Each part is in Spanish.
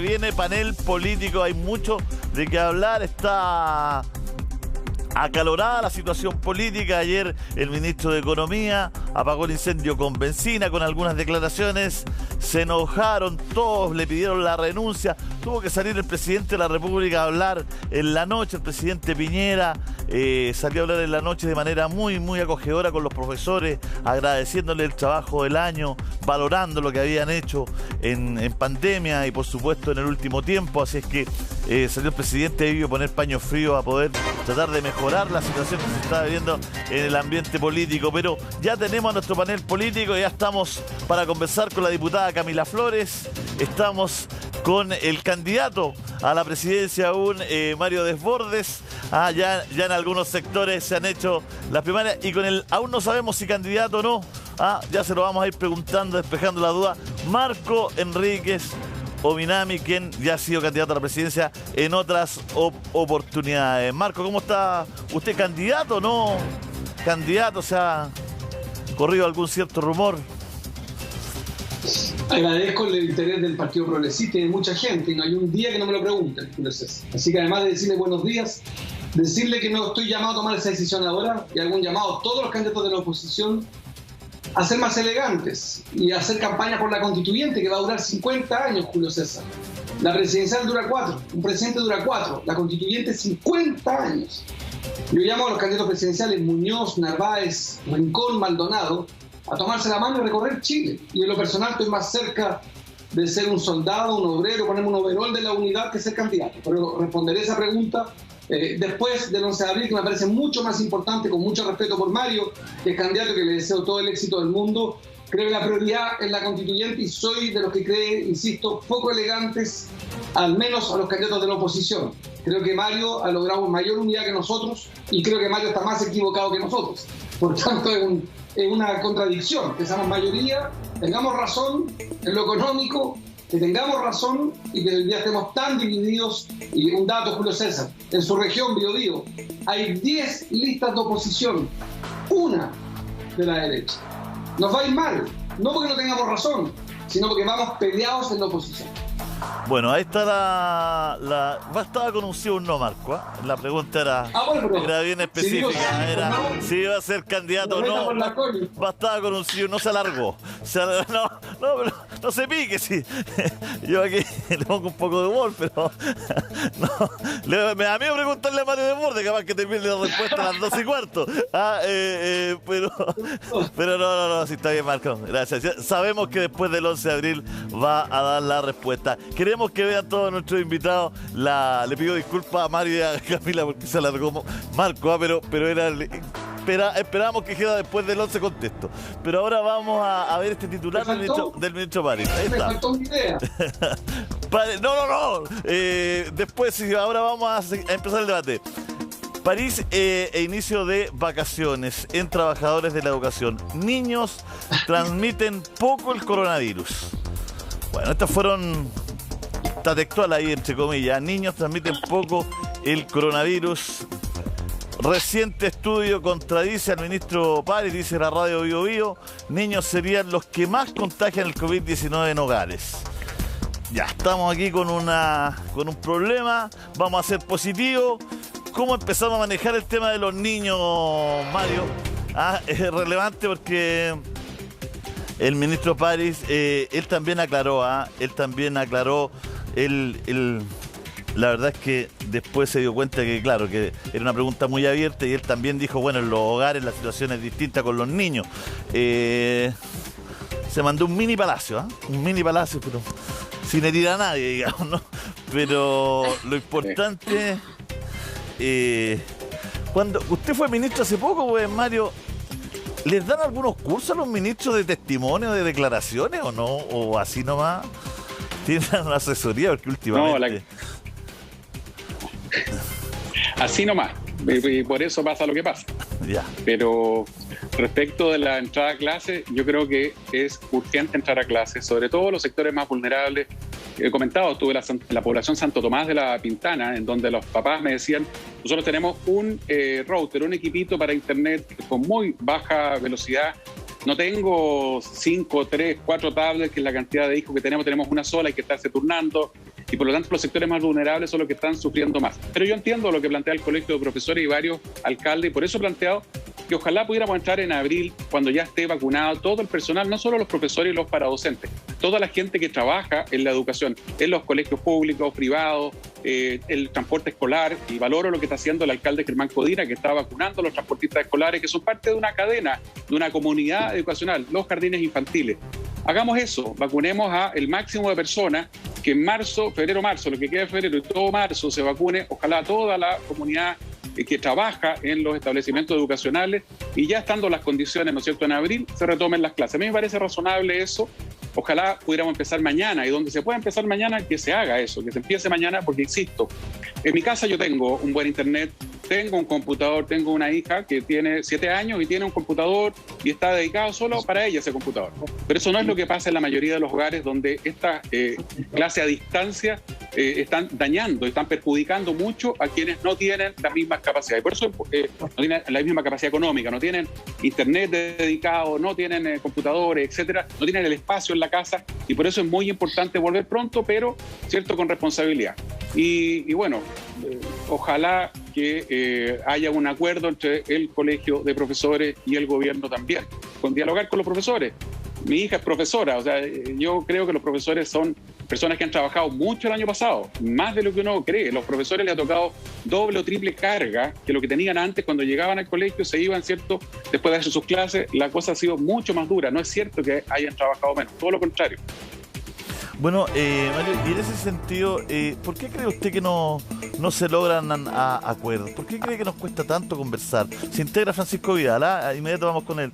viene panel político, hay mucho de qué hablar, está acalorada la situación política. Ayer el ministro de Economía apagó el incendio con benzina, con algunas declaraciones. Se enojaron todos, le pidieron la renuncia. Tuvo que salir el presidente de la República a hablar en la noche. El presidente Piñera salió a hablar en la noche de manera muy, muy acogedora con los profesores, agradeciéndole el trabajo del año, valorando lo que habían hecho en pandemia y por supuesto en el último tiempo. Así es que salió el presidente, debió poner paño frío a poder tratar de mejorar la situación que se está viviendo en el ambiente político. Pero ya tenemos a nuestro panel político, ya estamos para conversar con la diputada Camila Flores, estamos con el candidato a la presidencia aún, Mario Desbordes. Ya en algunos sectores se han hecho las primarias y con el aún no sabemos si candidato o no. Ya se lo vamos a ir preguntando, despejando la duda. Marco Enríquez Ominami, quien ya ha sido candidato a la presidencia en otras oportunidades. Marco, ¿cómo está usted? ¿Candidato o no? ¿Candidato? ¿Se ha corrido algún cierto rumor? Agradezco el interés del Partido Progresista y de mucha gente, y no hay un día que no me lo pregunten. Así que además de decirle buenos días, decirle que no estoy llamado a tomar esa decisión ahora, y hago un llamado a todos los candidatos de la oposición a ser más elegantes y a hacer campaña por la constituyente, que va a durar 50 años, Julio César. La presidencial dura 4, un presidente dura 4, la constituyente 50 años. Yo llamo a los candidatos presidenciales Muñoz, Narváez, Rincón, Maldonado a tomarse la mano y recorrer Chile. Y en lo personal estoy más cerca de ser un soldado, un obrero, ponerme un overol de la unidad que ser candidato. Pero responderé esa pregunta después del 11 de abril, que me parece mucho más importante, con mucho respeto por Mario, que es candidato, que le deseo todo el éxito del mundo. Creo que la prioridad es la constituyente y soy de los que creen, insisto, poco elegantes, al menos a los candidatos de la oposición. Creo que Mario ha logrado mayor unidad que nosotros y creo que Mario está más equivocado que nosotros. Por tanto, es una contradicción que seamos mayoría, tengamos razón en lo económico, que tengamos razón y que hoy día estemos tan divididos. Y un dato, Julio César, en su región, Biobío, hay 10 listas de oposición, una de la derecha. Nos va a ir mal, no porque no tengamos razón, sino porque vamos peleados en la oposición. Bueno, ahí está estaba con un sí o un no, Marco. La pregunta era bien específica. Era si iba a ser candidato o no. Bastaba con un sí o no, se alargó. Pero no se pique, sí. Yo aquí le pongo un poco de humor, pero no. Me da miedo preguntarle a Mario Desbordes, capaz que te pierde la respuesta a las 2:15. Pero no, sí está bien, Marco. Gracias. Sabemos que después del 11 de abril va a dar la respuesta. Queremos que vean todos nuestros invitados. Le pido disculpas a Mario y a Camila porque se alargó Marco, pero esperábamos que quedara después del 11 contexto. Pero ahora vamos a ver este titular del ministro París. Ahí está. Me faltó una idea. No. Después, sí, ahora vamos a empezar el debate. París inicio de vacaciones en trabajadores de la educación. Niños transmiten poco el coronavirus. Bueno, estas fueron... Está textual ahí, entre comillas. Niños transmiten poco el coronavirus. Reciente estudio contradice al ministro París, dice la radio Biobío. Niños serían los que más contagian el COVID-19 en hogares. Ya, estamos aquí con un problema. Vamos a ser positivos. ¿Cómo empezamos a manejar el tema de los niños, Mario? Es relevante porque el ministro París, él también aclaró, la verdad es que después se dio cuenta que, claro, que era una pregunta muy abierta y él también dijo, bueno, en los hogares la situación es distinta con los niños. Se mandó un mini palacio, pero sin herir a nadie, digamos, ¿no? Pero lo importante, cuando usted fue ministro hace poco, pues, Mario, ¿les dan algunos cursos a los ministros de testimonio, de declaraciones o no? ¿O así nomás? ¿Tienen una asesoría? Porque últimamente... Así nomás. Y por eso pasa lo que pasa. Ya. Pero respecto de la entrada a clase, yo creo que es urgente entrar a clase, sobre todo los sectores más vulnerables. He comentado, tuve la población Santo Tomás de la Pintana, en donde los papás me decían, nosotros tenemos un router, un equipito para internet con muy baja velocidad. No tengo 5, 3, 4 tablets, que es la cantidad de hijos que tenemos una sola, hay que estarse turnando. y por lo tanto los sectores más vulnerables son los que están sufriendo más. Pero yo entiendo lo que plantea el Colegio de Profesores y varios alcaldes, y por eso he planteado que ojalá pudiéramos entrar en abril cuando ya esté vacunado todo el personal, no solo los profesores y los paradocentes, toda la gente que trabaja en la educación, en los colegios públicos, privados, el transporte escolar, y valoro lo que está haciendo el alcalde Germán Codina, que está vacunando a los transportistas escolares, que son parte de una cadena, de una comunidad educacional, los jardines infantiles. Hagamos eso, vacunemos a el máximo de personas, que en marzo, febrero-marzo, lo que queda de febrero y todo marzo se vacune, ojalá toda la comunidad que trabaja en los establecimientos educacionales, y ya estando las condiciones, ¿no es cierto?, en abril, se retomen las clases. A mí me parece razonable eso. Ojalá pudiéramos empezar mañana, y donde se pueda empezar mañana, que se haga eso, que se empiece mañana, porque insisto, en mi casa yo tengo un buen internet, tengo un computador, tengo una hija que tiene 7 años y tiene un computador y está dedicado solo para ella ese computador. Pero eso no es lo que pasa en la mayoría de los hogares donde esta clase a distancia están dañando, están perjudicando mucho a quienes no tienen las mismas capacidades. Por eso no tienen la misma capacidad económica, no tienen internet dedicado, no tienen computadores, etcétera, no tienen el espacio en la casa, y por eso es muy importante volver pronto, pero cierto, con responsabilidad. Y bueno, ojalá que haya un acuerdo entre el Colegio de Profesores y el gobierno también, con dialogar con los profesores. Mi hija es profesora, o sea, yo creo que los profesores son personas que han trabajado mucho el año pasado, más de lo que uno cree. Los profesores les ha tocado doble o triple carga que lo que tenían antes cuando llegaban al colegio, se iban, ¿cierto?, después de hacer sus clases. La cosa ha sido mucho más dura, no es cierto que hayan trabajado menos, todo lo contrario. Bueno, Mario, y en ese sentido, ¿por qué cree usted que no se logran acuerdos? ¿Por qué cree que nos cuesta tanto conversar? Se integra Francisco Vidal, inmediato vamos con él.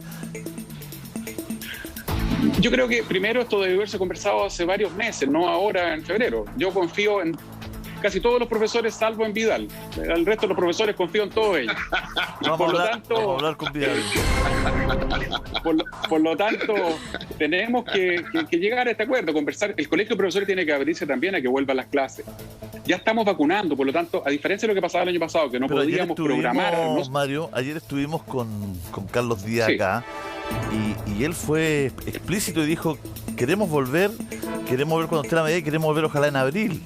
Yo creo que primero esto debe haberse conversado hace varios meses, no ahora en febrero. Yo confío en casi todos los profesores, salvo en Vidal. El resto de los profesores confío en todos ellos. Vamos a hablar con Vidal. Por lo tanto, tenemos que llegar a este acuerdo, conversar. El Colegio de Profesores tiene que abrirse también a que vuelvan las clases. Ya estamos vacunando, por lo tanto, a diferencia de lo que pasaba el año pasado, que no podíamos programar. Mario, ayer estuvimos con Carlos Díaz acá, y él fue explícito y dijo: queremos volver cuando esté la medida, y queremos volver ojalá en abril.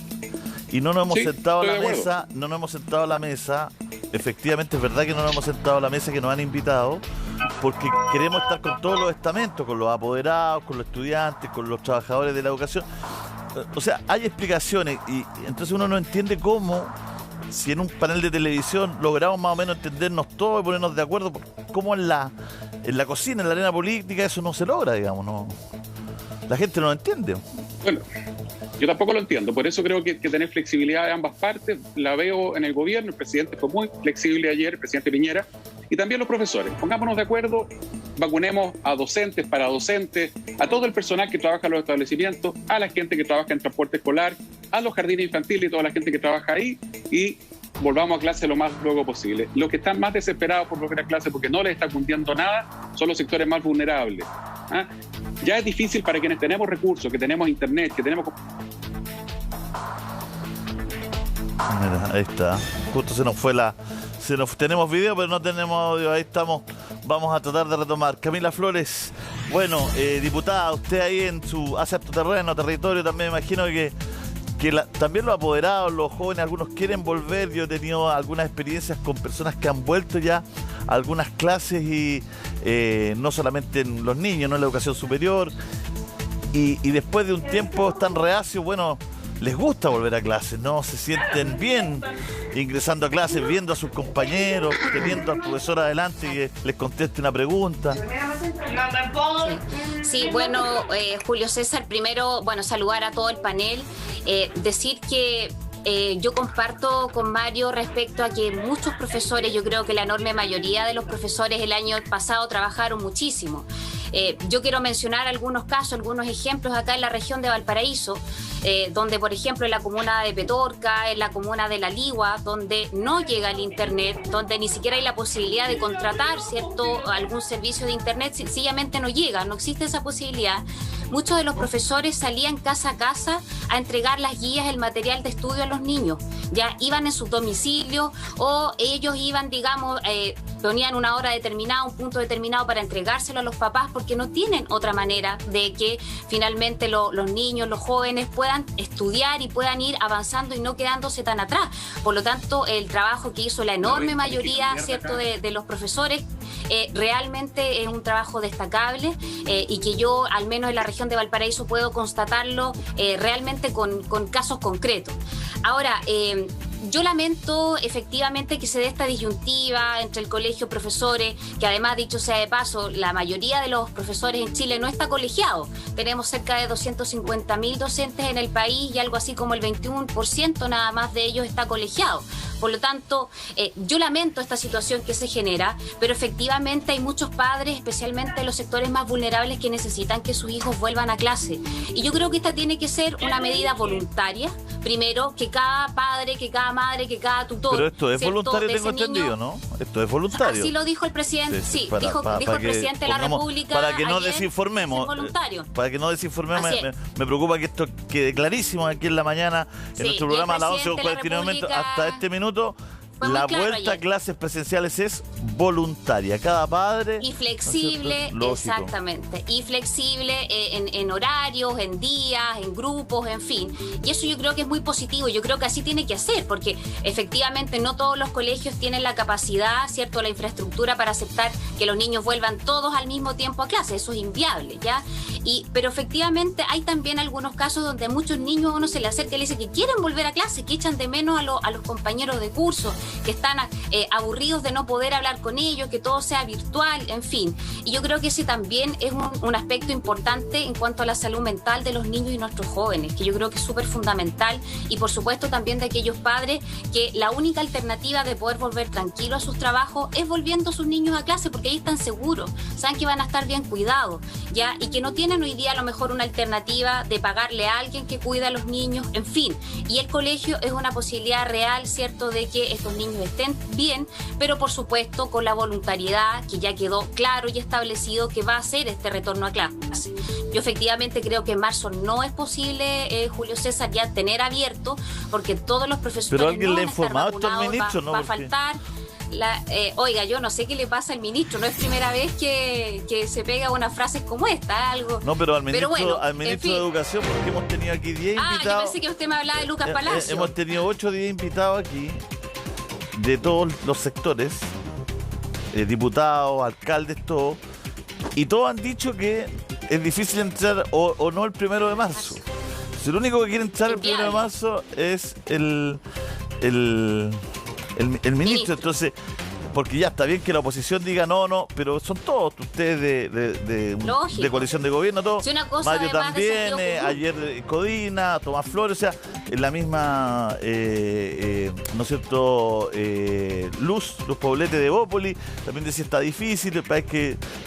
Y no nos hemos sentado a la mesa, efectivamente es verdad que no nos hemos sentado a la mesa que nos han invitado, porque queremos estar con todos los estamentos, con los apoderados, con los estudiantes, con los trabajadores de la educación. O sea, hay explicaciones, y entonces uno no entiende cómo, si en un panel de televisión logramos más o menos entendernos todos y ponernos de acuerdo, cómo en la cocina, en la arena política, eso no se logra, digamos, no. La gente no lo entiende. Bueno, yo tampoco lo entiendo, por eso creo que tener flexibilidad de ambas partes. La veo en el gobierno, el presidente fue muy flexible ayer, el presidente Piñera, y también los profesores. Pongámonos de acuerdo, vacunemos a docentes, paradocentes, a todo el personal que trabaja en los establecimientos, a la gente que trabaja en transporte escolar, a los jardines infantiles y toda la gente que trabaja ahí, y volvamos a clase lo más luego posible. Los que están más desesperados por volver a clase porque no les está cundiendo nada son los sectores más vulnerables. Ya es difícil para quienes tenemos recursos, que tenemos internet, que tenemos... Mira, ahí está. Justo tenemos video, pero no tenemos audio. Ahí estamos. Vamos a tratar de retomar. Camila Flores, bueno, diputada, usted ahí hace tu territorio, también me imagino que también los apoderados, los jóvenes, algunos quieren volver. Yo he tenido algunas experiencias con personas que han vuelto ya a algunas clases, y no solamente en los niños, no en la educación superior, y después de un tiempo están reacios. Bueno, les gusta volver a clases, ¿no? Se sienten bien ingresando a clases, viendo a sus compañeros, teniendo al profesor adelante y que les conteste una pregunta. Sí, bueno, Julio César, primero, bueno, saludar a todo el panel, decir que yo comparto con Mario respecto a que muchos profesores, yo creo que la enorme mayoría de los profesores el año pasado trabajaron muchísimo. Yo quiero mencionar algunos casos, algunos ejemplos acá en la región de Valparaíso, donde, por ejemplo, en la comuna de Petorca, en la comuna de La Ligua, donde no llega el internet, donde ni siquiera hay la posibilidad de contratar, ¿cierto?, algún servicio de internet, sencillamente no llega, no existe esa posibilidad. Muchos de los profesores salían casa a casa a entregar las guías, el material de estudio a los niños. Ya iban en sus domicilios, o ellos iban, digamos, ponían una hora determinada, un punto determinado para entregárselo a los papás, porque no tienen otra manera de que finalmente los niños, los jóvenes puedan puedan estudiar y puedan ir avanzando y no quedándose tan atrás. Por lo tanto, el trabajo que hizo la enorme mayoría, ¿cierto?, de los profesores, realmente es un trabajo destacable y que yo, al menos en la región de Valparaíso, puedo constatarlo realmente con casos concretos. Ahora, yo lamento efectivamente que se dé esta disyuntiva entre el colegio profesores, que además, dicho sea de paso, la mayoría de los profesores en Chile no está colegiado. Tenemos cerca de 250.000 docentes en el país y algo así como el 21% nada más de ellos está colegiado. Por lo tanto, yo lamento esta situación que se genera, pero efectivamente hay muchos padres, especialmente en los sectores más vulnerables, que necesitan que sus hijos vuelvan a clase. Y yo creo que esta tiene que ser una medida voluntaria. Primero, que cada padre, que cada madre, que cada tutor... Pero esto es voluntario, tengo entendido, ¿no? Esto es voluntario. Así lo dijo el presidente, sí, dijo el presidente de la República. Para que no desinformemos. Para que no desinformemos, me preocupa que esto quede clarísimo aquí en la mañana, en nuestro programa a las 11:49 hasta este minuto. La vuelta a clases presenciales es voluntaria. Cada padre... Y flexible, ¿no es cierto? Exactamente. Y flexible en horarios, en días, en grupos, en fin. Y eso yo creo que es muy positivo. Yo creo que así tiene que hacer, porque efectivamente no todos los colegios tienen la capacidad, ¿cierto?, la infraestructura para aceptar que los niños vuelvan todos al mismo tiempo a clase. Eso es inviable, ¿ya? Pero efectivamente hay también algunos casos donde a muchos niños uno se le acerca y le dice que quieren volver a clase, que echan de menos a los compañeros de curso, que están aburridos de no poder hablar con ellos, que todo sea virtual, en fin. Y yo creo que ese también es un aspecto importante en cuanto a la salud mental de los niños y nuestros jóvenes, que yo creo que es súper fundamental, y por supuesto también de aquellos padres que la única alternativa de poder volver tranquilo a sus trabajos es volviendo a sus niños a clase, porque ahí están seguros, saben que van a estar bien cuidados, ¿ya? Y que no tienen hoy día a lo mejor una alternativa de pagarle a alguien que cuida a los niños, en fin. Y el colegio es una posibilidad real, ¿cierto?, de que estos niños estén bien, pero por supuesto con la voluntariedad que ya quedó claro y establecido que va a ser este retorno a clase. Yo efectivamente creo que en marzo no es posible, Julio César, ya tener abierto, porque todos los profesores... Pero alguien le ha informado esto al ministro, ¿no? Va a faltar... oiga, yo no sé qué le pasa al ministro, no es primera vez que se pega unas frases como esta, algo. No, pero al ministro, en fin, de Educación, porque hemos tenido aquí 10 invitados. Yo pensé que usted me hablaba de Lucas Palacio. Hemos tenido 8 o 10 invitados aquí, de todos los sectores, diputados, alcaldes, todo, y todos han dicho que es difícil entrar o no el 1 de marzo. Si el único que quiere entrar el 1 de marzo es el ministro. Entonces, porque ya está bien que la oposición diga no, pero son todos ustedes de coalición de gobierno, todos. Si una cosa Mario también, ayer Codina, Tomás Flores, o sea, en la misma, ¿no es cierto? Luz Poblete de Bópoli también decía está difícil,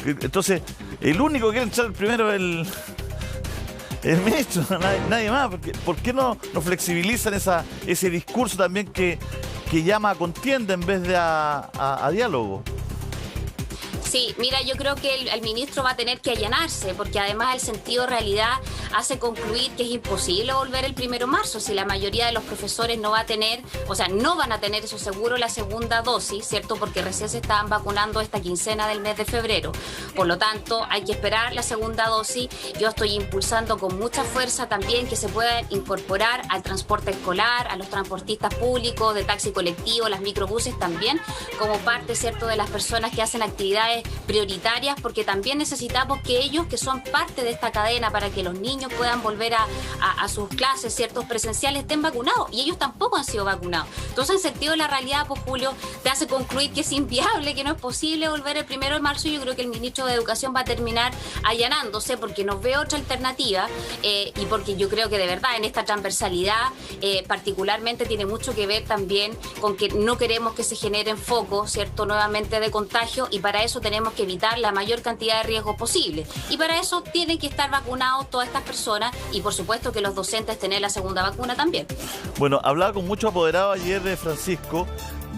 entonces el único que quiere entrar el primero es el ministro, nadie más. ¿Por qué no flexibilizan ese discurso también que llama a contienda en vez de a diálogo? Sí, mira, yo creo que el ministro va a tener que allanarse, porque además el sentido de realidad hace concluir que es imposible volver el 1 de marzo si la mayoría de los profesores no van a tener eso seguro la segunda dosis, ¿cierto? Porque recién se estaban vacunando esta quincena del mes de febrero. Por lo tanto, hay que esperar la segunda dosis. Yo estoy impulsando con mucha fuerza también que se puedan incorporar al transporte escolar, a los transportistas públicos, de taxi colectivo, las microbuses también, como parte, ¿cierto?, de las personas que hacen actividades prioritarias, porque también necesitamos que ellos, que son parte de esta cadena para que los niños puedan volver a sus clases, ciertos presenciales, estén vacunados, y ellos tampoco han sido vacunados. Entonces, el sentido de la realidad, pues, Julio, te hace concluir que es inviable, que no es posible volver el 1 de marzo. Yo creo que el ministro de Educación va a terminar allanándose, porque no ve otra alternativa, y porque yo creo que de verdad en esta transversalidad particularmente tiene mucho que ver también con que no queremos que se generen focos, ¿cierto?, nuevamente de contagio, y para eso tenemos que evitar la mayor cantidad de riesgos posible. Y para eso tienen que estar vacunados todas estas personas, y por supuesto que los docentes tener la segunda vacuna también. Bueno, hablaba con muchos apoderados ayer de Francisco,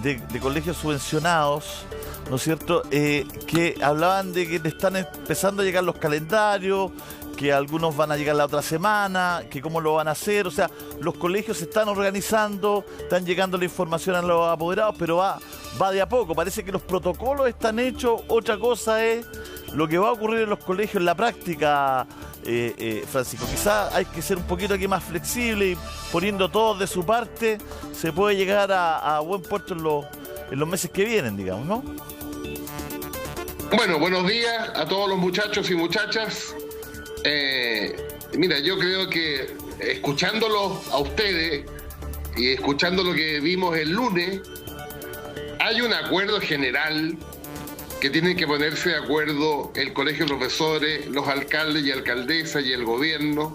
de colegios subvencionados, ¿no es cierto?, que hablaban de que están empezando a llegar los calendarios, que algunos van a llegar la otra semana, que cómo lo van a hacer. O sea, los colegios se están organizando, están llegando la información a los apoderados, pero va de a poco. Parece que los protocolos están hechos. Otra cosa es lo que va a ocurrir en los colegios en la práctica, Francisco. Quizás hay que ser un poquito aquí más flexible y poniendo todos de su parte se puede llegar a buen puerto en los meses que vienen, digamos, ¿no? Bueno, buenos días a todos los muchachos y muchachas. Mira, yo creo que escuchándolos a ustedes y escuchando lo que vimos el lunes, hay un acuerdo general que tienen que ponerse de acuerdo el colegio de profesores, los alcaldes y alcaldesas y el gobierno.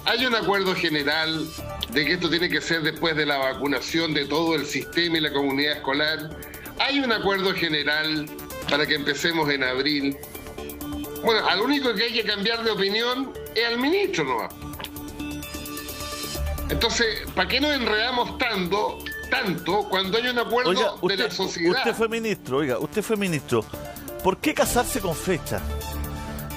Hay un acuerdo general de que esto tiene que ser después de la vacunación de todo el sistema y la comunidad escolar. Hay un acuerdo general para que empecemos en abril. Bueno, al único que hay que cambiar de opinión es al ministro nomás. Entonces, ¿para qué nos enredamos tanto cuando hay un acuerdo de la sociedad? Usted fue ministro. ¿Por qué casarse con fecha?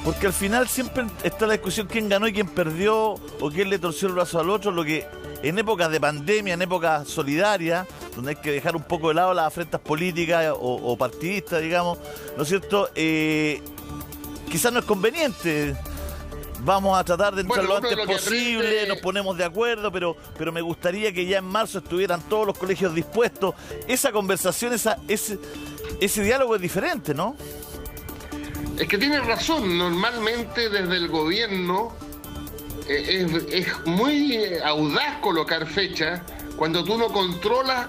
Porque al final siempre está la discusión quién ganó y quién perdió, o quién le torció el brazo al otro, lo que en épocas de pandemia, en épocas solidarias, donde hay que dejar un poco de lado las afrentas políticas o partidistas, digamos, ¿no es cierto? Quizás no es conveniente. Vamos a tratar de entrar lo antes posible, nos ponemos de acuerdo, pero me gustaría que ya en marzo estuvieran todos los colegios dispuestos. Esa conversación, ese diálogo es diferente, ¿no? Es que tienes razón, normalmente desde el gobierno es muy audaz colocar fechas cuando tú no controlas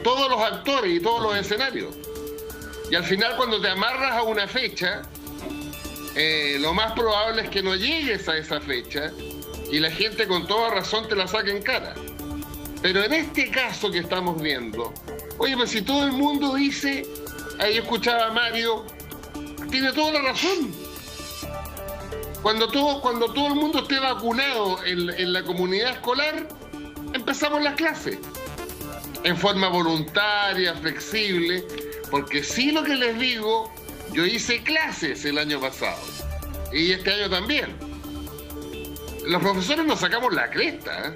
todos los actores y todos los escenarios. Y al final cuando te amarras a una fecha, lo más probable es que no llegues a esa fecha y la gente con toda razón te la saque en cara. Pero en este caso que estamos viendo, oye, pues si todo el mundo dice, ahí escuchaba a Mario, tiene toda la razón. Cuando todo el mundo esté vacunado en la comunidad escolar, empezamos las clases. En forma voluntaria, flexible, porque sí, lo que les digo, yo hice clases el año pasado y este año también. Los profesores nos sacamos la cresta.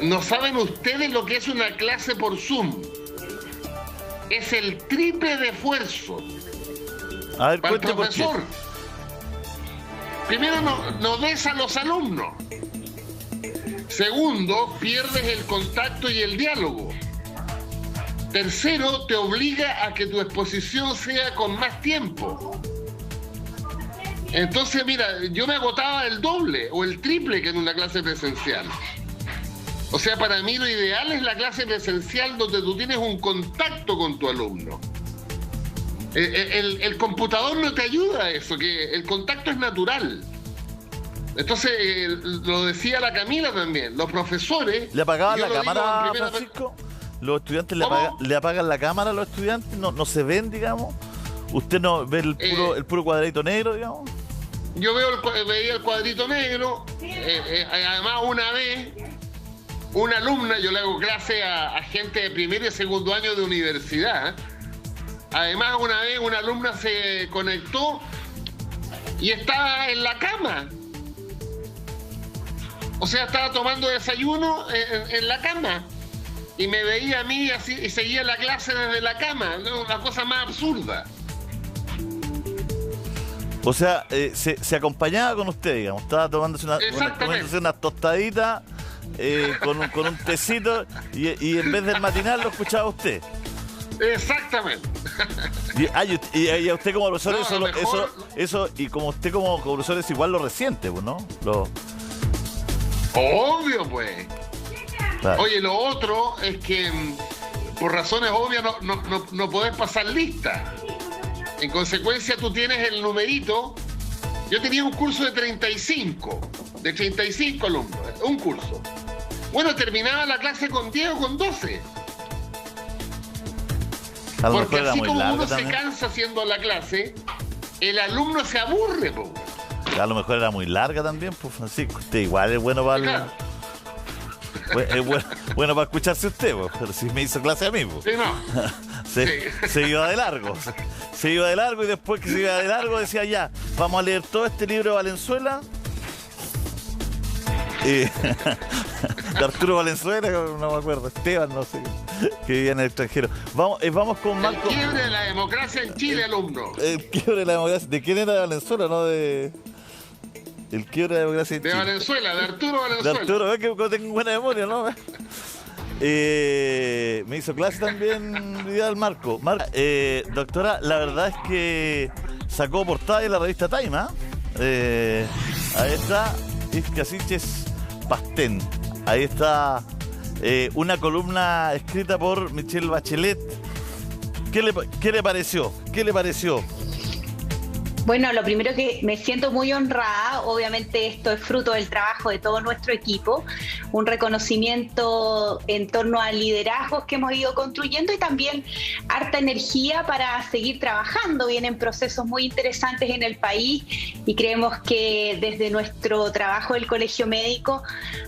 No saben ustedes lo que es una clase por Zoom. Es el triple de esfuerzo. A ver, para el profesor. Primero, no ves a los alumnos. Segundo, pierdes el contacto y el diálogo. Tercero, te obliga a que tu exposición sea con más tiempo. Entonces, mira, yo me agotaba el doble o el triple que en una clase presencial. O sea, para mí lo ideal es la clase presencial donde tú tienes un contacto con tu alumno. El computador no te ayuda a eso, que el contacto es natural. Entonces, lo decía la Camila también, los profesores... ¿Le apagaban la cámara, Francisco? ¿Los estudiantes le apagan la cámara a los estudiantes? ¿No se ven, digamos? ¿Usted no ve el puro cuadradito negro, digamos? Yo veía el cuadrito negro. Además, una vez, una alumna, yo le hago clase a gente de primer y segundo año de universidad. Además, una vez una alumna se conectó y estaba en la cama. O sea, estaba tomando desayuno en la cama. Y me veía a mí así y seguía la clase desde la cama. Una cosa más absurda. O sea, se acompañaba con usted, digamos. Estaba tomándose una tostadita con un tecito y en vez del matinal lo escuchaba usted. Exactamente. Y a usted como profesor eso y como usted como profesor es igual lo resiente, pues, ¿no? Obvio, pues. Claro. Oye, lo otro es que por razones obvias no podés pasar lista. En consecuencia, tú tienes el numerito. Yo tenía un curso de 35 alumnos, un curso. Bueno, terminaba la clase con 10 o con 12. Porque así como uno se cansa haciendo la clase, el alumno se aburre, po. A lo mejor era muy larga también, pues, Francisco. Usted igual es bueno para... Claro. Es bueno para escucharse usted, pues, pero si me hizo clase a mí, pues. Sí, no. Se iba de largo. Se iba de largo y después que se iba de largo decía ya, vamos a leer todo este libro de Valenzuela. de Arturo Valenzuela, no me acuerdo, Esteban, no sé, que vivía en el extranjero. Vamos con Marco. El quiebre de la democracia en Chile, alumno. El quiebre de la democracia. ¿De quién era? De Valenzuela, no de... El quiebre de la democracia en Chile. De Valenzuela, de Arturo Valenzuela. De Arturo, ves que tengo buena memoria, ¿no? Me hizo clase también Vidal Marco. Doctora, la verdad es que sacó portada de la revista Time, ¿eh? Ahí está Isca Siches Pastén. Ahí está una columna escrita por Michelle Bachelet. ¿Qué le pareció? ¿Qué le pareció? Bueno, lo primero que me siento muy honrada, obviamente esto es fruto del trabajo de todo nuestro equipo, un reconocimiento en torno a liderazgos que hemos ido construyendo y también harta energía para seguir trabajando. Vienen procesos muy interesantes en el país y creemos que desde nuestro trabajo del Colegio Médico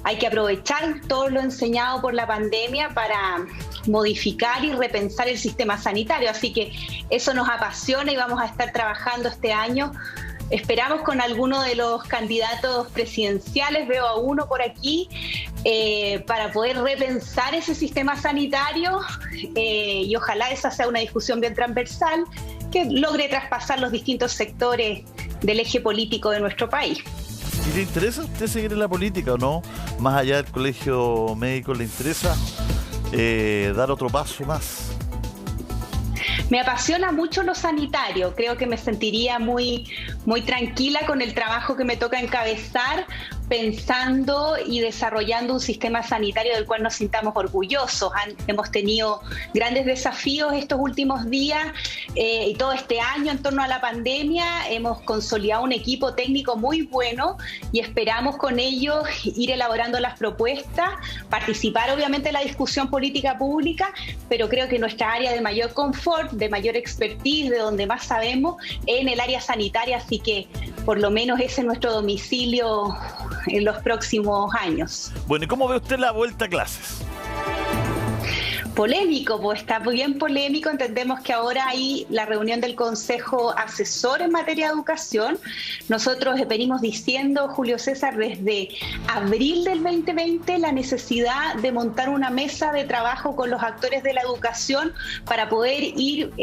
hay que aprovechar todo lo enseñado por la pandemia para modificar y repensar el sistema sanitario. Así que eso nos apasiona y vamos a estar trabajando este año. Esperamos con alguno de los candidatos presidenciales, veo a uno por aquí, para poder repensar ese sistema sanitario y ojalá esa sea una discusión bien transversal que logre traspasar los distintos sectores del eje político de nuestro país. ¿Y le interesa a usted seguir en la política o no? Más allá del Colegio Médico, ¿le interesa dar otro paso más? Me apasiona mucho lo sanitario, creo que me sentiría muy tranquila con el trabajo que me toca encabezar, pensando y desarrollando un sistema sanitario del cual nos sintamos orgullosos. Hemos tenido grandes desafíos estos últimos días y todo este año en torno a la pandemia. Hemos consolidado un equipo técnico muy bueno y esperamos con ellos ir elaborando las propuestas, participar obviamente en la discusión política pública, pero creo que nuestra área de mayor confort, de mayor expertise, de donde más sabemos, es en el área sanitaria, así que por lo menos ese es nuestro domicilio en los próximos años. Bueno, ¿y cómo ve usted la vuelta a clases? Polémico, pues está muy bien polémico. Entendemos que ahora hay la reunión del Consejo Asesor en materia de educación. Nosotros venimos diciendo, Julio César, desde abril del 2020 la necesidad de montar una mesa de trabajo con los actores de la educación para poder ir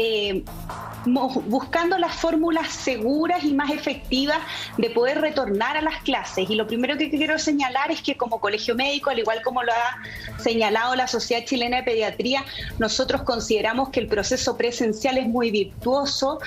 buscando las fórmulas seguras y más efectivas de poder retornar a las clases. Y lo primero que quiero señalar es que como Colegio Médico, al igual como lo ha señalado la Sociedad Chilena de Pediatría, nosotros consideramos que el proceso presencial es muy virtuoso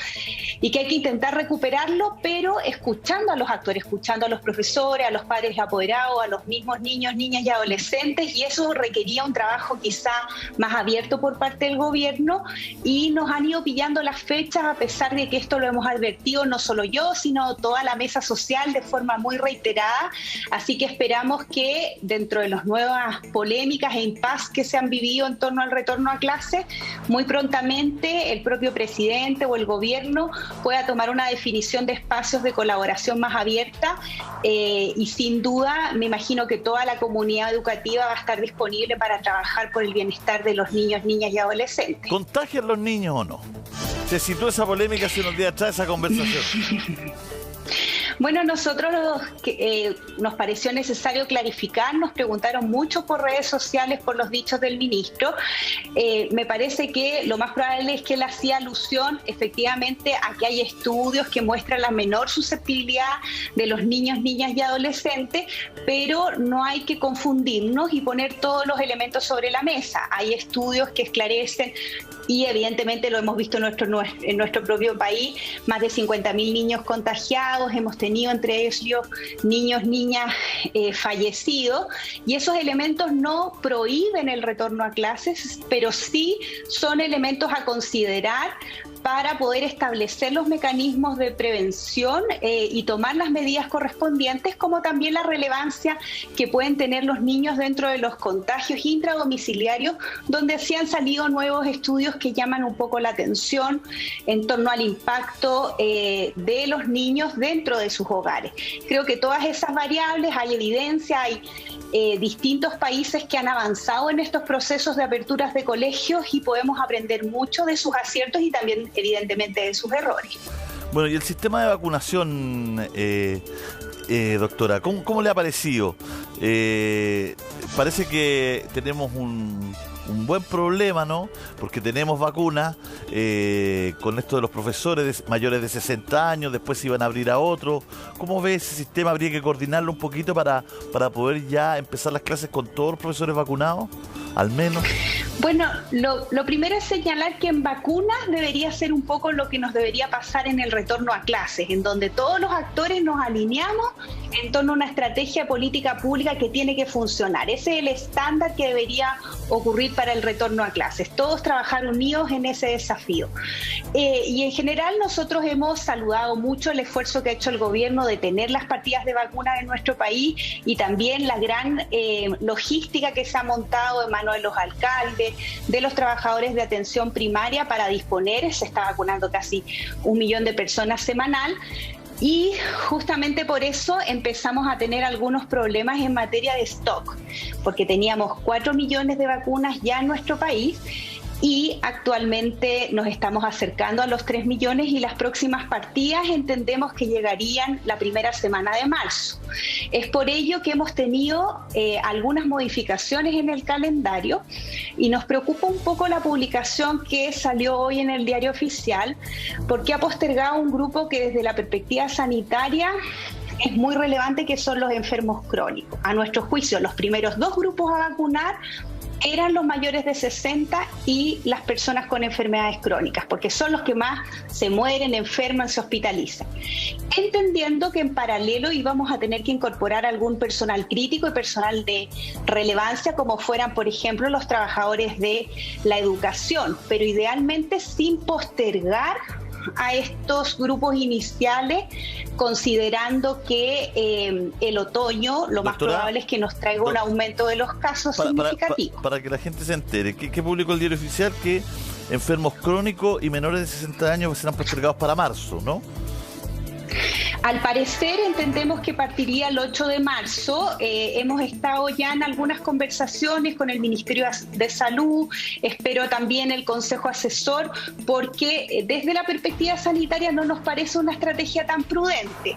y que hay que intentar recuperarlo, pero escuchando a los actores, escuchando a los profesores, a los padres apoderados, a los mismos niños, niñas y adolescentes, y eso requería un trabajo quizá más abierto por parte del gobierno, y nos han ido pillando las fechas, a pesar de que esto lo hemos advertido no solo yo, sino toda la mesa social de forma muy reiterada. Así que esperamos que dentro de las nuevas polémicas e impas que se han vivido en torno al retorno a clases, muy prontamente el propio presidente o el gobierno pueda tomar una definición de espacios de colaboración más abierta, y sin duda me imagino que toda la comunidad educativa va a estar disponible para trabajar por el bienestar de los niños, niñas y adolescentes. ¿Contagian los niños o no? Se situó esa polémica hace unos días atrás, esa conversación. Bueno, nosotros nos pareció necesario clarificar, nos preguntaron mucho por redes sociales por los dichos del ministro. Me parece que lo más probable es que él hacía alusión efectivamente a que hay estudios que muestran la menor susceptibilidad de los niños, niñas y adolescentes, pero no hay que confundirnos y poner todos los elementos sobre la mesa. Hay estudios que esclarecen, y evidentemente lo hemos visto en nuestro propio país, más de 50.000 niños contagiados, hemos tenido entre ellos niños, niñas fallecidos, y esos elementos no prohíben el retorno a clases, pero sí son elementos a considerar para poder establecer los mecanismos de prevención y tomar las medidas correspondientes, como también la relevancia que pueden tener los niños dentro de los contagios intradomiciliarios, donde sí han salido nuevos estudios que llaman un poco la atención en torno al impacto de los niños dentro de sus hogares. Creo que todas esas variables, hay evidencia, hay distintos países que han avanzado en estos procesos de aperturas de colegios y podemos aprender mucho de sus aciertos y también evidentemente de sus errores. Bueno, y el sistema de vacunación, doctora, ¿cómo le ha parecido? parece que tenemos un buen problema, ¿no? Porque tenemos vacunas con esto de los profesores mayores de 60 años, después se iban a abrir a otros. ¿Cómo ves ese sistema? ¿Habría que coordinarlo un poquito para poder ya empezar las clases con todos los profesores vacunados, al menos? Bueno, lo primero es señalar que en vacunas debería ser un poco lo que nos debería pasar en el retorno a clases, en donde todos los actores nos alineamos en torno a una estrategia política pública que tiene que funcionar. Ese es el estándar que debería ocurrir para el retorno a clases. Todos trabajar unidos en ese desafío. Y en general nosotros hemos saludado mucho el esfuerzo que ha hecho el gobierno de tener las partidas de vacunas en nuestro país y también la gran logística que se ha montado en manos de los alcaldes, de los trabajadores de atención primaria para disponer. Se está vacunando casi 1 millón de personas semanal. Y justamente por eso empezamos a tener algunos problemas en materia de stock, porque teníamos 4 millones de vacunas ya en nuestro país y actualmente nos estamos acercando a los 3 millones y las próximas partidas entendemos que llegarían la primera semana de marzo. Es por ello que hemos tenido algunas modificaciones en el calendario y nos preocupa un poco la publicación que salió hoy en el Diario Oficial, porque ha postergado un grupo que desde la perspectiva sanitaria es muy relevante, que son los enfermos crónicos. A nuestro juicio, los primeros 2 grupos a vacunar eran los mayores de 60 y las personas con enfermedades crónicas, porque son los que más se mueren, enferman, se hospitalizan. Entendiendo que en paralelo íbamos a tener que incorporar algún personal crítico y personal de relevancia, como fueran, por ejemplo, los trabajadores de la educación, pero idealmente sin postergar a estos grupos iniciales, considerando que el otoño lo más probable es que nos traiga un aumento de los casos significativo. Para que la gente se entere, ¿qué publicó el Diario Oficial? Que enfermos crónicos y menores de 60 años serán postergados para marzo, ¿no? Al parecer entendemos que partiría el 8 de marzo. Hemos estado ya en algunas conversaciones con el Ministerio de Salud, espero también el Consejo Asesor, porque desde la perspectiva sanitaria no nos parece una estrategia tan prudente.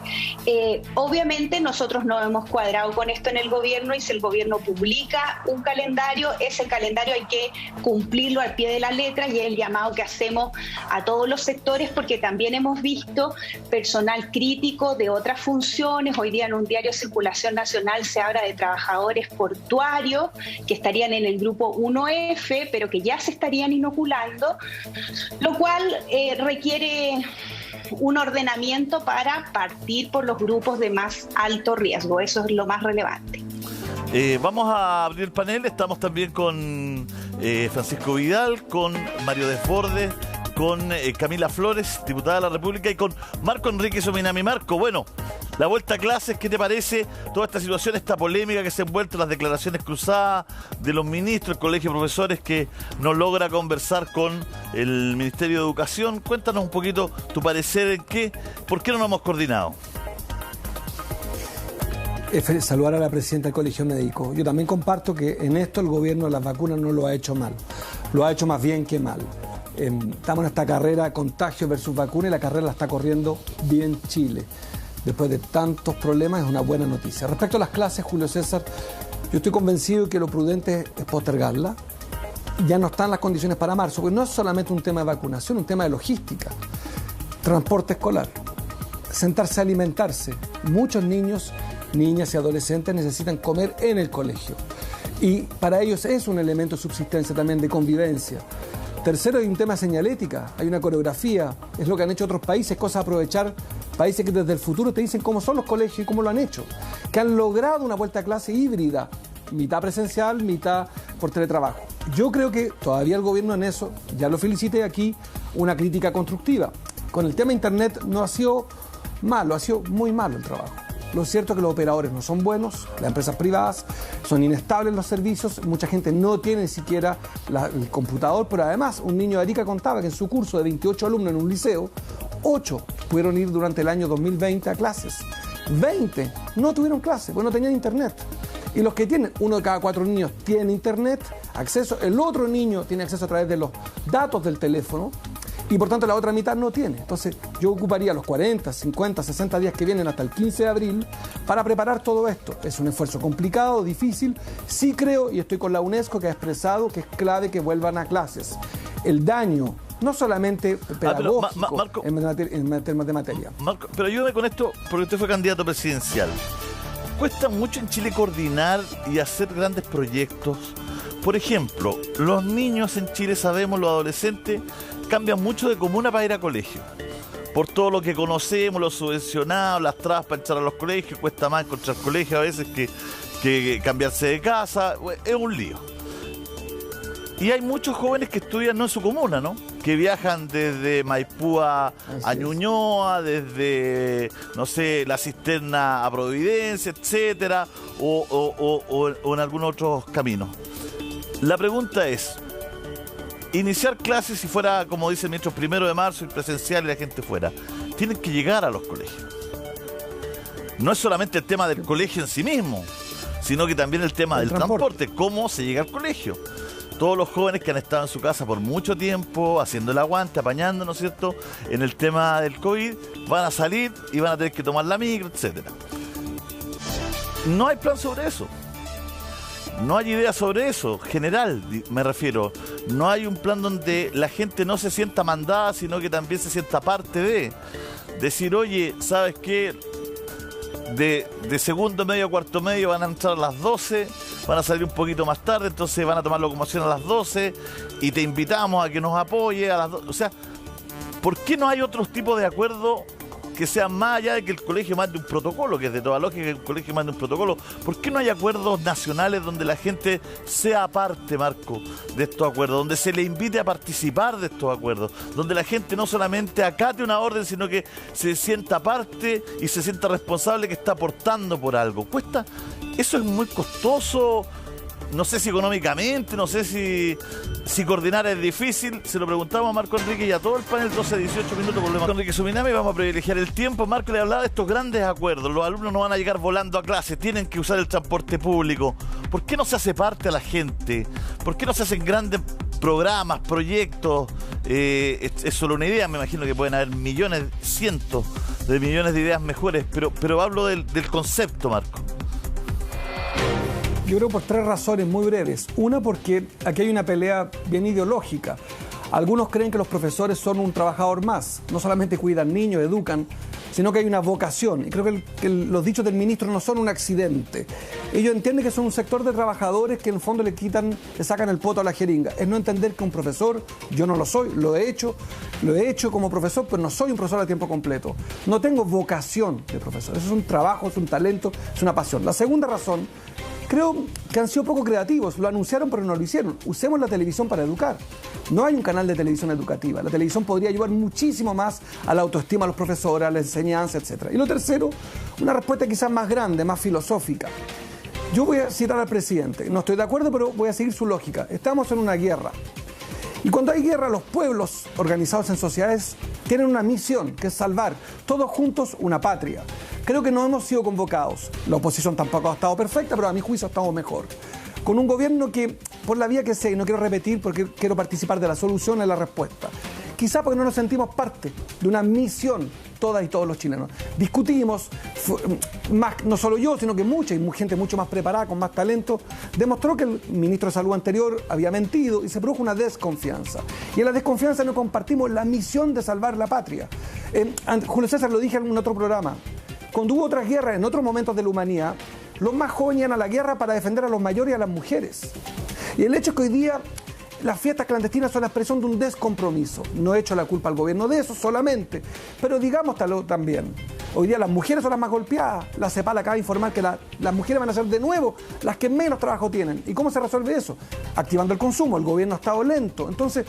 Obviamente nosotros no hemos cuadrado con esto en el gobierno y si el gobierno publica un calendario, ese calendario hay que cumplirlo al pie de la letra y es el llamado que hacemos a todos los sectores, porque también hemos visto personal crítico de otras funciones. Hoy día en un diario de circulación nacional se habla de trabajadores portuarios que estarían en el grupo 1F, pero que ya se estarían inoculando, lo cual requiere un ordenamiento para partir por los grupos de más alto riesgo. Eso es lo más relevante. Vamos a abrir el panel. Estamos también con Francisco Vidal, con Mario Desbordes, con Camila Flores, diputada de la República, y con Marco Enrique Sominami. Marco, bueno, la vuelta a clases, ¿qué te parece toda esta situación, esta polémica que se ha envuelto en las declaraciones cruzadas de los ministros, el Colegio de Profesores que no logra conversar con el Ministerio de Educación? Cuéntanos un poquito tu parecer en ¿por qué no nos hemos coordinado? Saludar a la presidenta del Colegio Médico. Yo también comparto que en esto el gobierno de las vacunas no lo ha hecho mal, lo ha hecho más bien que mal. Estamos en esta carrera contagio versus vacuna y la carrera la está corriendo bien Chile. Después de tantos problemas es una buena noticia. Respecto a las clases, Julio César, yo estoy convencido de que lo prudente es postergarla. Ya no están las condiciones para marzo, porque no es solamente un tema de vacunación, un tema de logística, transporte escolar, sentarse a alimentarse. Muchos niños, niñas y adolescentes necesitan comer en el colegio y para ellos es un elemento de subsistencia también, de convivencia. Tercero, hay un tema de señalética, hay una coreografía, es lo que han hecho otros países, cosa de aprovechar países que desde el futuro te dicen cómo son los colegios y cómo lo han hecho, que han logrado una vuelta a clase híbrida, mitad presencial, mitad por teletrabajo. Yo creo que todavía el gobierno en eso, ya lo felicité aquí, una crítica constructiva. Con el tema internet no ha sido malo, ha sido muy malo el trabajo. Lo cierto es que los operadores no son buenos, las empresas privadas son inestables los servicios, mucha gente no tiene ni siquiera el computador, pero además un niño de Arica contaba que en su curso de 28 alumnos en un liceo, 8 pudieron ir durante el año 2020 a clases, 20 no tuvieron clases, porque no tenían internet. Y los que tienen, 1 de cada 4 niños tiene internet, acceso, el otro niño tiene acceso a través de los datos del teléfono, y por tanto la otra mitad no tiene. Entonces yo ocuparía los 40, 50, 60 días que vienen hasta el 15 de abril para preparar todo esto. Es un esfuerzo complicado, difícil. Sí creo, y estoy con la UNESCO que ha expresado que es clave que vuelvan a clases. El daño, no solamente pedagógico, Marco, en temas de materia. Marco, pero ayúdame con esto, porque usted fue candidato presidencial. Cuesta mucho en Chile coordinar y hacer grandes proyectos. Por ejemplo, los niños en Chile, sabemos, los adolescentes, cambian mucho de comuna para ir a colegio. Por todo lo que conocemos, los subvencionados, las trabas para entrar a los colegios, cuesta más encontrar colegios a veces que cambiarse de casa. Es un lío. Y hay muchos jóvenes que estudian no en su comuna, ¿no? Que viajan desde Maipú a Ñuñoa, desde, no sé, La Cisterna a Providencia, etcétera, o en algunos otros caminos. La pregunta es, iniciar clases si fuera, como dice el ministro, 1 de marzo y presencial y la gente fuera, tienen que llegar a los colegios. No es solamente el tema del colegio en sí mismo, sino que también el tema del transporte, cómo se llega al colegio. Todos los jóvenes que han estado en su casa por mucho tiempo, haciendo el aguante, apañando, ¿no es cierto?, en el tema del COVID, van a salir y van a tener que tomar la micro, etcétera. No hay plan sobre eso. No hay idea sobre eso, general me refiero. No hay un plan donde la gente no se sienta mandada, sino que también se sienta parte de. Decir, oye, ¿sabes qué? De segundo medio a cuarto medio van a entrar a las 12, van a salir un poquito más tarde, entonces van a tomar locomoción a las 12 y te invitamos a que nos apoye a las 12. O sea, ¿por qué no hay otros tipos de acuerdos que sean más allá de que el colegio mande un protocolo, que es de toda lógica que el colegio mande un protocolo? ¿Por qué no hay acuerdos nacionales donde la gente sea parte, Marco, de estos acuerdos, donde se le invite a participar de estos acuerdos, donde la gente no solamente acate una orden, sino que se sienta parte y se sienta responsable que está aportando por algo? Cuesta, eso es muy costoso. No sé si económicamente, no sé si coordinar es difícil. Se lo preguntamos a Marco Enrique y a todo el panel. 12, 18 minutos, volvemos con Enrique Suminami y vamos a privilegiar el tiempo. Marco le hablaba de estos grandes acuerdos. Los alumnos no van a llegar volando a clase, tienen que usar el transporte público. ¿Por qué no se hace parte a la gente? ¿Por qué no se hacen grandes programas, proyectos? Es solo una idea, me imagino que pueden haber millones, cientos de millones de ideas mejores, pero hablo del concepto, Marco. Yo creo por 3 razones muy breves. Una, porque aquí hay una pelea bien ideológica. Algunos creen que los profesores son un trabajador más. No solamente cuidan niños, educan, sino que hay una vocación. Y creo que los dichos del ministro no son un accidente. Ellos entienden que son un sector de trabajadores que en el fondo le sacan el poto a la jeringa. Es no entender que un profesor, yo no lo soy, lo he hecho como profesor, pero no soy un profesor a tiempo completo. No tengo vocación de profesor. Eso es un trabajo, es un talento, es una pasión. La segunda razón, creo que han sido poco creativos. Lo anunciaron, pero no lo hicieron. Usemos la televisión para educar. No hay un canal de televisión educativa. La televisión podría ayudar muchísimo más a la autoestima de los profesores, a la enseñanza, etc. Y lo tercero, una respuesta quizás más grande, más filosófica. Yo voy a citar al presidente. No estoy de acuerdo, pero voy a seguir su lógica. Estamos en una guerra. Y cuando hay guerra, los pueblos organizados en sociedades tienen una misión, que es salvar todos juntos una patria. Creo que no hemos sido convocados. La oposición tampoco ha estado perfecta, pero a mi juicio ha estado mejor. Con un gobierno que, por la vía que sé, y no quiero repetir porque quiero participar de la solución y la respuesta. Quizá porque no nos sentimos parte de una misión, todas y todos los chilenos. Discutimos, más, no solo yo, sino que mucha y gente mucho más preparada, con más talento, demostró que el ministro de Salud anterior había mentido y se produjo una desconfianza. Y en la desconfianza no compartimos la misión de salvar la patria. Julio César lo dije en otro programa. Cuando hubo otras guerras en otros momentos de la humanidad, los más jóvenes iban a la guerra para defender a los mayores y a las mujeres. Y el hecho es que hoy día las fiestas clandestinas son la expresión de un descompromiso. No he hecho la culpa al gobierno de eso solamente, pero digámoslo también. Hoy día las mujeres son las más golpeadas. La CEPAL acaba de informar que las mujeres van a ser de nuevo las que menos trabajo tienen. ¿Y cómo se resuelve eso? Activando el consumo. El gobierno ha estado lento. Entonces,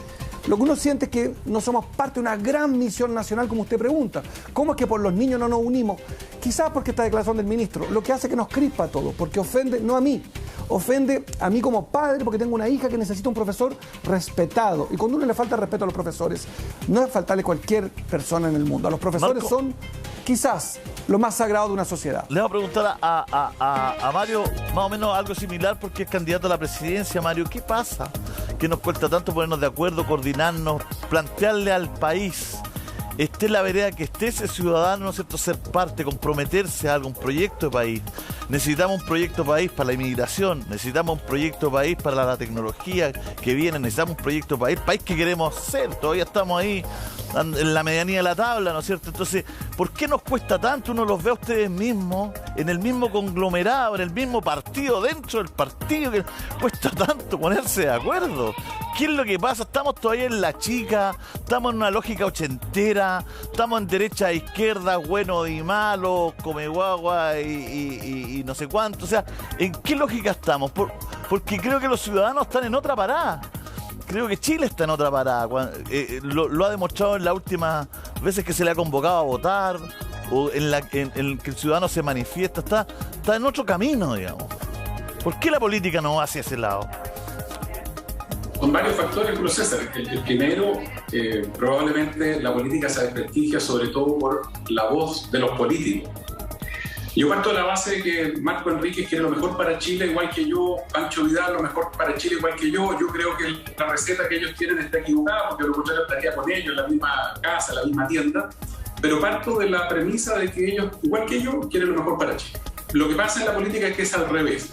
lo que uno siente es que no somos parte de una gran misión nacional, como usted pregunta. ¿Cómo es que por los niños no nos unimos? Quizás porque esta declaración del ministro, lo que hace que nos crispa todo, porque ofende, no a mí, ofende a mí como padre, porque tengo una hija que necesita un profesor respetado. Y cuando uno le falta respeto a los profesores, no es faltarle cualquier persona en el mundo. A los profesores son quizás lo más sagrado de una sociedad. Le voy a preguntar a Mario más o menos algo similar porque es candidato a la presidencia. Mario, ¿qué pasa? ¿Qué nos cuesta tanto ponernos de acuerdo, coordinarnos, plantearle al país, esté en la vereda que esté ese ciudadano, ¿no es cierto?, ser parte, comprometerse a algo, un proyecto de país? Necesitamos un proyecto de país para la inmigración, necesitamos un proyecto de país para la tecnología que viene, necesitamos un proyecto de país que queremos ser. Todavía estamos ahí en la medianía de la tabla, ¿no es cierto? Entonces, ¿por qué nos cuesta tanto? Uno los ve a ustedes mismos, en el mismo conglomerado, en el mismo partido, dentro del partido, que cuesta tanto ponerse de acuerdo. ¿Qué es lo que pasa? Estamos todavía en la chica, estamos en una lógica ochentera, estamos en derecha e izquierda, bueno y malo, come guagua y no sé cuánto. O sea, ¿en qué lógica estamos? Porque creo que los ciudadanos están en otra parada. Creo que Chile está en otra parada. Lo ha demostrado en las últimas veces que se le ha convocado a votar, o en que el ciudadano se manifiesta. Está en otro camino, digamos. ¿Por qué la política no va hacia ese lado? Con varios factores, Julio César. El primero, probablemente la política se desprestigia sobre todo por la voz de los políticos. Yo parto de la base de que Marco Enríquez quiere lo mejor para Chile igual que yo, Pancho Vidal lo mejor para Chile igual que yo. Yo creo que la receta que ellos tienen está equivocada, porque lo contrario estaría con ellos en la misma casa, en la misma tienda. Pero parto de la premisa de que ellos, igual que yo, quieren lo mejor para Chile. Lo que pasa en la política es que es al revés.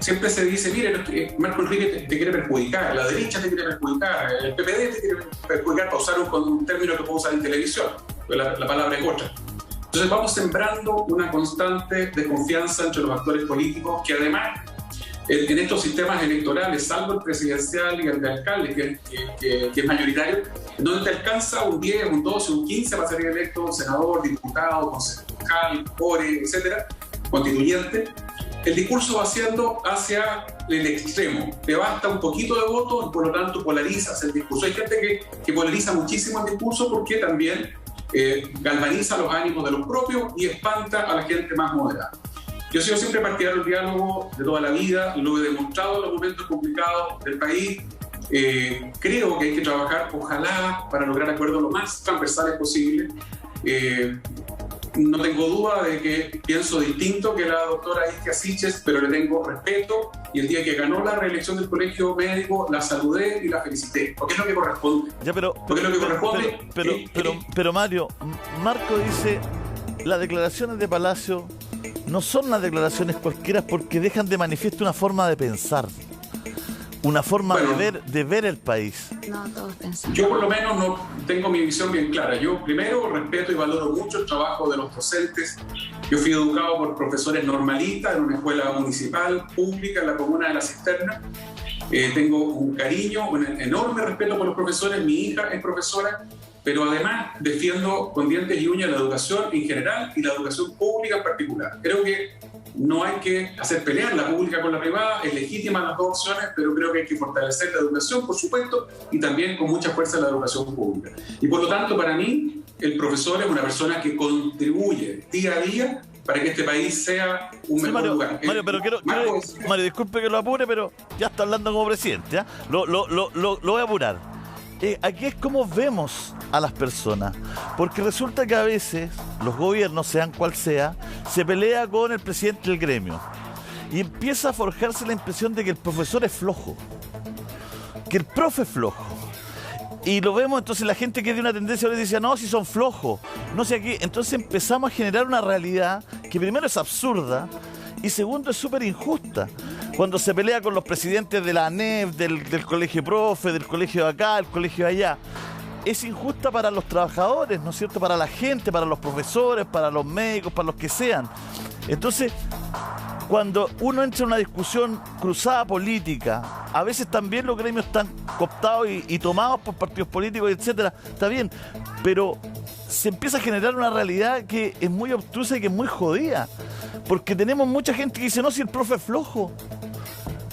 Siempre se dice, mire, Marco Enríquez te quiere perjudicar, la derecha te quiere perjudicar, el PPD te quiere perjudicar, para usar un término que puedo usar en televisión, la palabra es otra. Entonces vamos sembrando una constante desconfianza entre los actores políticos que además en estos sistemas electorales, salvo el presidencial y el de alcalde, que es mayoritario, donde te alcanza un 10, un 12, un 15 para ser electo senador, diputado, concejal, core, etcétera, constituyente, el discurso va siendo hacia el extremo. Te basta un poquito de voto y por lo tanto polarizas el discurso. Hay gente que polariza muchísimo el discurso porque también galvaniza los ánimos de los propios y espanta a la gente más moderada. Yo he sido siempre partidario del diálogo de toda la vida, lo he demostrado en los momentos complicados del país. Creo que hay que trabajar, ojalá, para lograr acuerdos lo más transversales posible. No tengo duda de que pienso distinto que la doctora Isquia Siches, pero le tengo respeto, y el día que ganó la reelección del Colegio Médico la saludé y la felicité, porque es lo que corresponde. Ya, pero Mario, Marco dice, las declaraciones de Palacio no son unas declaraciones cualquiera porque dejan de manifiesto una forma de pensar, una forma de ver el país. No, todos pensamos. Yo por lo menos no tengo mi visión bien clara. Yo primero respeto y valoro mucho el trabajo de los docentes. Yo fui educado por profesores normalistas en una escuela municipal, pública, en la comuna de La Cisterna. Tengo un cariño, un enorme respeto por los profesores. Mi hija es profesora, pero además defiendo con dientes y uñas la educación en general y la educación pública en particular. Creo que no hay que hacer pelear la pública con la privada, es legítima las dos opciones, pero creo que hay que fortalecer la educación, por supuesto, y también con mucha fuerza la educación pública. Y por lo tanto, para mí, el profesor es una persona que contribuye día a día para que este país sea un mejor lugar. Mario, disculpe que lo apure, pero ya está hablando como presidente, ¿eh? Lo voy a apurar. Aquí es como vemos a las personas, porque resulta que a veces los gobiernos, sean cual sea, se pelea con el presidente del gremio y empieza a forjarse la impresión de que el profesor es flojo, que el profe es flojo. Y lo vemos, entonces la gente que tiene una tendencia le dice, no, si son flojos, no sé qué. Entonces empezamos a generar una realidad que primero es absurda y segundo es súper injusta. Cuando se pelea con los presidentes de la ANEF, del colegio profe, del colegio de acá, del colegio de allá, es injusta para los trabajadores, ¿no es cierto? Para la gente, para los profesores, para los médicos, para los que sean. Entonces, cuando uno entra en una discusión cruzada política, a veces también los gremios están cooptados y tomados por partidos políticos, etcétera, está bien, pero se empieza a generar una realidad que es muy obtusa y que es muy jodida, porque tenemos mucha gente que dice, no, si el profe es flojo,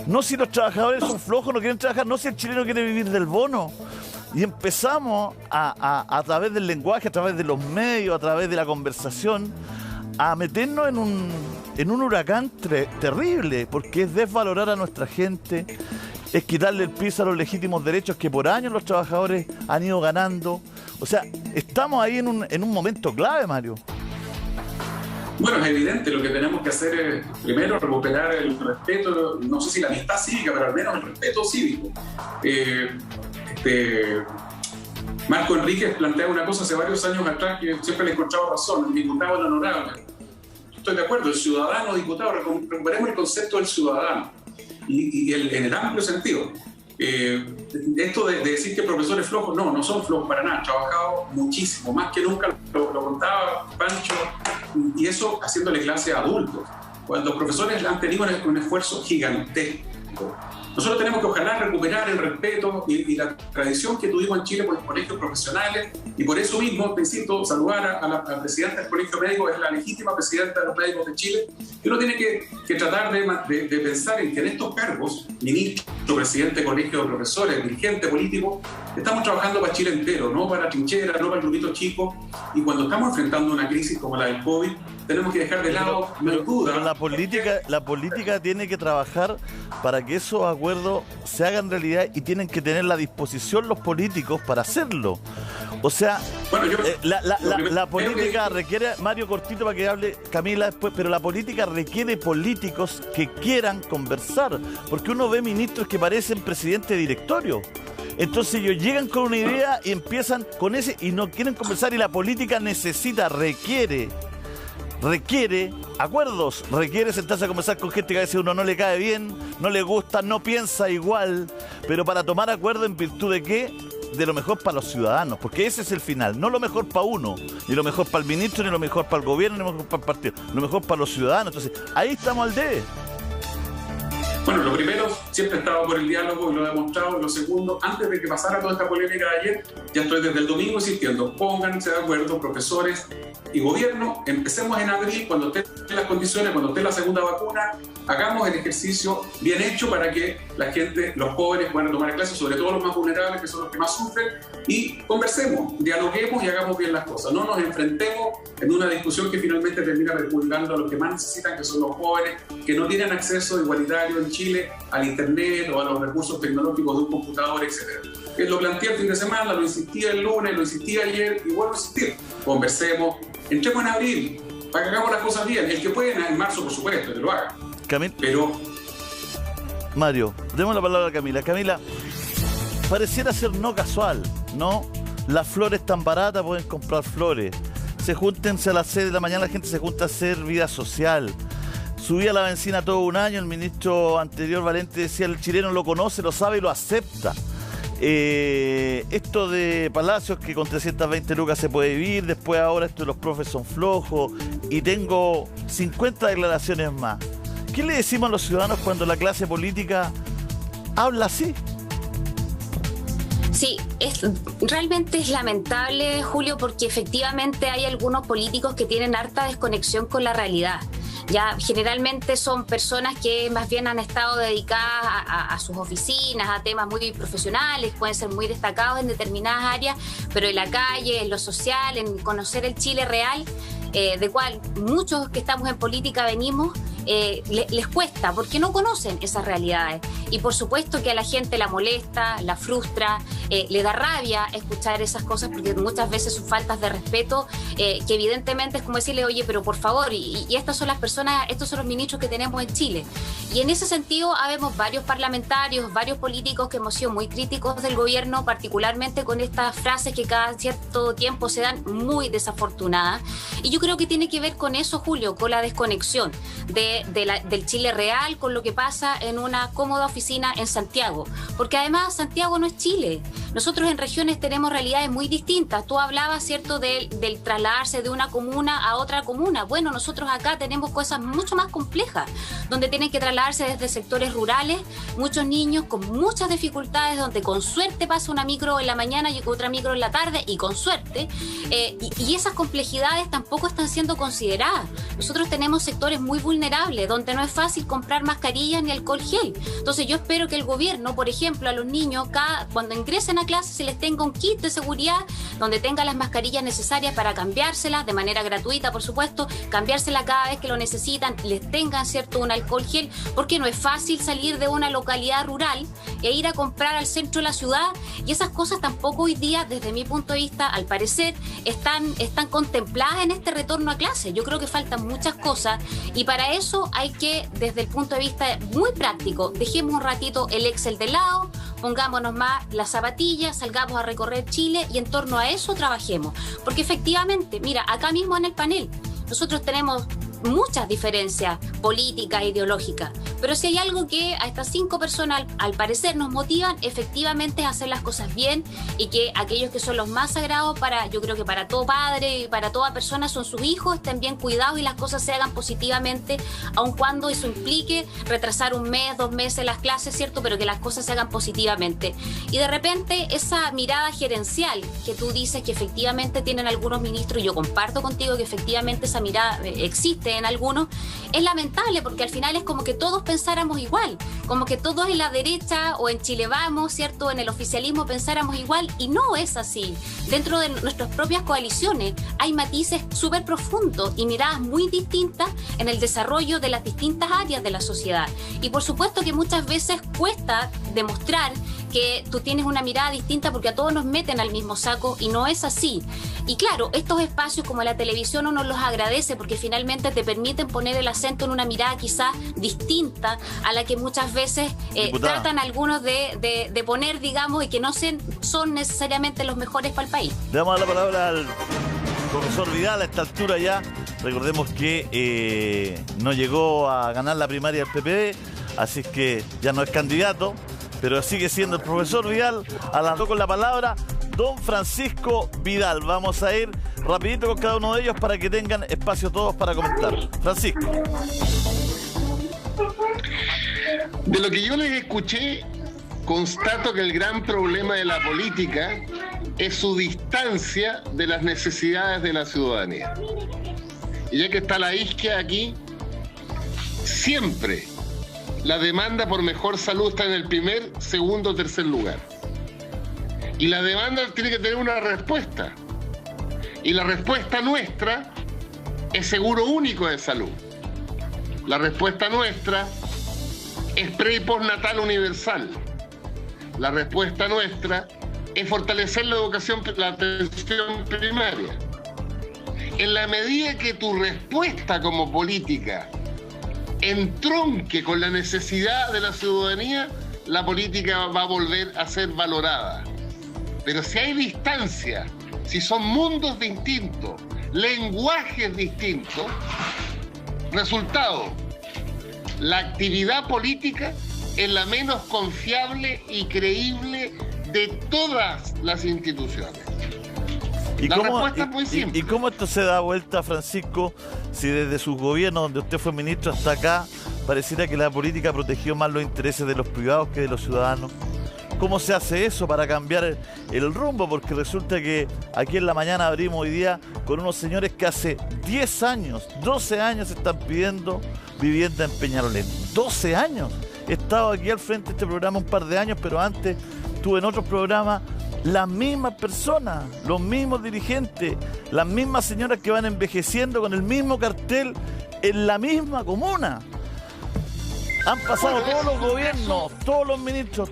no, si los trabajadores son flojos, no quieren trabajar, no, si el chileno quiere vivir del bono. Y empezamos a través del lenguaje, a través de los medios, a través de la conversación, a meternos en un huracán terrible, porque es desvalorar a nuestra gente, es quitarle el piso a los legítimos derechos que por años los trabajadores han ido ganando. O sea, estamos ahí en un momento clave, Mario. Bueno, es evidente, lo que tenemos que hacer es primero recuperar el respeto, no sé si la amistad cívica, pero al menos el respeto cívico. Marco Enríquez planteaba una cosa hace varios años atrás que siempre le he encontrado razón, el diputado el honorable. Estoy de acuerdo, el ciudadano diputado, recuperemos el concepto del ciudadano y en el amplio sentido. Esto de decir que profesores flojos, no son flojos para nada, han trabajado muchísimo, más que nunca, lo contaba Pancho, y eso haciéndole clase a adultos, cuando los profesores han tenido un esfuerzo gigantesco. Nosotros tenemos que ojalá recuperar el respeto y la tradición que tuvimos en Chile por los colegios profesionales, y por eso mismo necesito saludar a la presidenta del Colegio Médico, es la legítima presidenta de los médicos de Chile, y uno tiene que tratar de pensar en que en estos cargos, ministro, presidente de colegio de profesores, dirigente político, estamos trabajando para Chile entero, no para trincheras, no para el grupito chico, y cuando estamos enfrentando una crisis como la del COVID, tenemos que dejar de lado, no hay duda. Pero la política tiene que trabajar para que esos acuerdos se hagan realidad, y tienen que tener la disposición los políticos para hacerlo. O sea, bueno, la política requiere, Mario, cortito para que hable Camila después, pero la política requiere políticos que quieran conversar, porque uno ve ministros que parecen presidente de directorio. Entonces ellos llegan con una idea y empiezan con ese y no quieren conversar, y la política requiere acuerdos, requiere sentarse a conversar con gente que a veces uno no le cae bien, no le gusta, no piensa igual, pero para tomar acuerdo en virtud de qué, de lo mejor para los ciudadanos, porque ese es el final, no lo mejor para uno, ni lo mejor para el ministro, ni lo mejor para el gobierno, ni lo mejor para el partido, lo mejor para los ciudadanos. Entonces ahí estamos al debe. Bueno, lo primero, siempre he estado por el diálogo y lo he demostrado. Lo segundo, antes de que pasara toda esta polémica de ayer, ya estoy desde el domingo insistiendo, pónganse de acuerdo, profesores y gobierno, empecemos en abril, cuando estén las condiciones, cuando esté la segunda vacuna, hagamos el ejercicio bien hecho para que la gente, los jóvenes puedan tomar clases, sobre todo los más vulnerables, que son los que más sufren, y conversemos, dialoguemos y hagamos bien las cosas. No nos enfrentemos en una discusión que finalmente termina perjudicando a los que más necesitan, que son los jóvenes, que no tienen acceso igualitario en Chile al internet o a los recursos tecnológicos de un computador, etc. Lo planteé el fin de semana, lo insistí el lunes, lo insistí ayer y vuelvo a insistir. Conversemos, entremos en abril para que hagamos las cosas bien. El que puede en marzo, por supuesto, que lo haga. Pero Mario, demos la palabra a Camila. Camila, pareciera ser no casual, ¿no? Las flores tan baratas, pueden comprar flores. Júntense a las 6 de la mañana, la gente se junta a hacer vida social. Subía la benzina todo un año, el ministro anterior Valente decía, el chileno lo conoce, lo sabe y lo acepta. Esto de Palacios, que con 320 lucas se puede vivir, después ahora esto de los profes son flojos, y tengo 50 declaraciones más. ¿Qué le decimos a los ciudadanos cuando la clase política habla así? Sí, realmente es lamentable, Julio, porque efectivamente hay algunos políticos que tienen harta desconexión con la realidad. Ya generalmente son personas que más bien han estado dedicadas a sus oficinas, a temas muy profesionales, pueden ser muy destacados en determinadas áreas, pero en la calle, en lo social, en conocer el Chile real, de cual muchos que estamos en política venimos, les cuesta porque no conocen esas realidades, y por supuesto que a la gente la molesta, la frustra, le da rabia escuchar esas cosas, porque muchas veces son faltas de respeto, que evidentemente es como decirle, oye, pero por favor, y estas son las personas, estos son los ministros que tenemos en Chile. Y en ese sentido habemos varios parlamentarios, varios políticos que hemos sido muy críticos del gobierno, particularmente con estas frases que cada cierto tiempo se dan muy desafortunadas, y yo creo que tiene que ver con eso, Julio, con la desconexión del Chile real, con lo que pasa en una cómoda oficina en Santiago, porque además Santiago no es Chile. Nosotros en regiones tenemos realidades muy distintas. Tú hablabas, ¿cierto?, del trasladarse de una comuna a otra comuna. Bueno, nosotros acá tenemos cosas mucho más complejas, donde tienen que trasladarse desde sectores rurales, muchos niños con muchas dificultades, donde con suerte pasa una micro en la mañana y otra micro en la tarde, y con suerte, y esas complejidades tampoco están siendo consideradas. Nosotros tenemos sectores muy vulnerables, donde no es fácil comprar mascarillas ni alcohol gel. Entonces yo espero que el gobierno, por ejemplo, a los niños, cuando ingresen a clase, se les tenga un kit de seguridad donde tenga las mascarillas necesarias para cambiárselas de manera gratuita, por supuesto, cambiárselas cada vez que lo necesitan, les tengan, ¿cierto?, un alcohol gel, porque no es fácil salir de una localidad rural e ir a comprar al centro de la ciudad, y esas cosas tampoco hoy día, desde mi punto de vista, al parecer, están contempladas en este retorno a clase. Yo creo que faltan muchas cosas, y para eso hay que, desde el punto de vista muy práctico, dejemos un ratito el Excel de lado, pongámonos más las zapatillas, salgamos a recorrer Chile y en torno a eso trabajemos. Porque efectivamente, mira, acá mismo en el panel, nosotros tenemos muchas diferencias políticas e ideológicas, pero si hay algo que a estas 5 personas al parecer nos motivan, efectivamente es hacer las cosas bien, y que aquellos que son los más sagrados yo creo que para todo padre y para toda persona son sus hijos, estén bien cuidados y las cosas se hagan positivamente, aun cuando eso implique retrasar 1 mes, 2 meses las clases, ¿cierto? Pero que las cosas se hagan positivamente. Y de repente esa mirada gerencial que tú dices que efectivamente tienen algunos ministros, y yo comparto contigo que efectivamente esa mirada existe en algunos, es lamentable, porque al final es como que todos pensáramos igual, como que todos en la derecha o en Chile Vamos, ¿cierto?, en el oficialismo pensáramos igual, y no es así. Dentro de nuestras propias coaliciones hay matices súper profundos y miradas muy distintas en el desarrollo de las distintas áreas de la sociedad. Y por supuesto que muchas veces cuesta demostrar que tú tienes una mirada distinta, porque a todos nos meten al mismo saco, y no es así. Y claro, estos espacios como la televisión uno los agradece, porque finalmente te permiten poner el acento en una mirada quizás distinta a la que muchas veces tratan algunos de poner, digamos, y que no son necesariamente los mejores para el país. Le damos la palabra al profesor Vidal a esta altura ya. Recordemos que no llegó a ganar la primaria del PPD, así que ya no es candidato, pero sigue siendo el profesor Vidal. Adelantó con la palabra don Francisco Vidal. Vamos a ir rapidito con cada uno de ellos para que tengan espacio todos para comentar. Francisco. De lo que yo les escuché, constato que el gran problema de la política es su distancia de las necesidades de la ciudadanía. Y ya que está la isquia aquí, siempre la demanda por mejor salud está en el primer, segundo, tercer lugar. Y la demanda tiene que tener una respuesta. Y la respuesta nuestra es seguro único de salud. La respuesta nuestra es pre y postnatal universal. La respuesta nuestra es fortalecer la educación, la atención primaria. En la medida que tu respuesta como política entronque con la necesidad de la ciudadanía, la política va a volver a ser valorada. Pero si hay distancia, si son mundos distintos, lenguajes distintos, resultado, la actividad política es la menos confiable y creíble de todas las instituciones. Respuesta es muy simple. ¿Y cómo esto se da vuelta, Francisco, si desde su gobierno, donde usted fue ministro, hasta acá, pareciera que la política protegió más los intereses de los privados que de los ciudadanos? ¿Cómo se hace eso para cambiar el rumbo? Porque resulta que aquí en la mañana abrimos hoy día con unos señores que hace 10 años, 12 años están pidiendo vivienda en Peñalolén. 12 años. He estado aquí al frente de este programa un par de años, pero antes estuve en otros programas. Las mismas personas, los mismos dirigentes, las mismas señoras que van envejeciendo con el mismo cartel en la misma comuna. Han pasado todos los gobiernos, todos los ministros,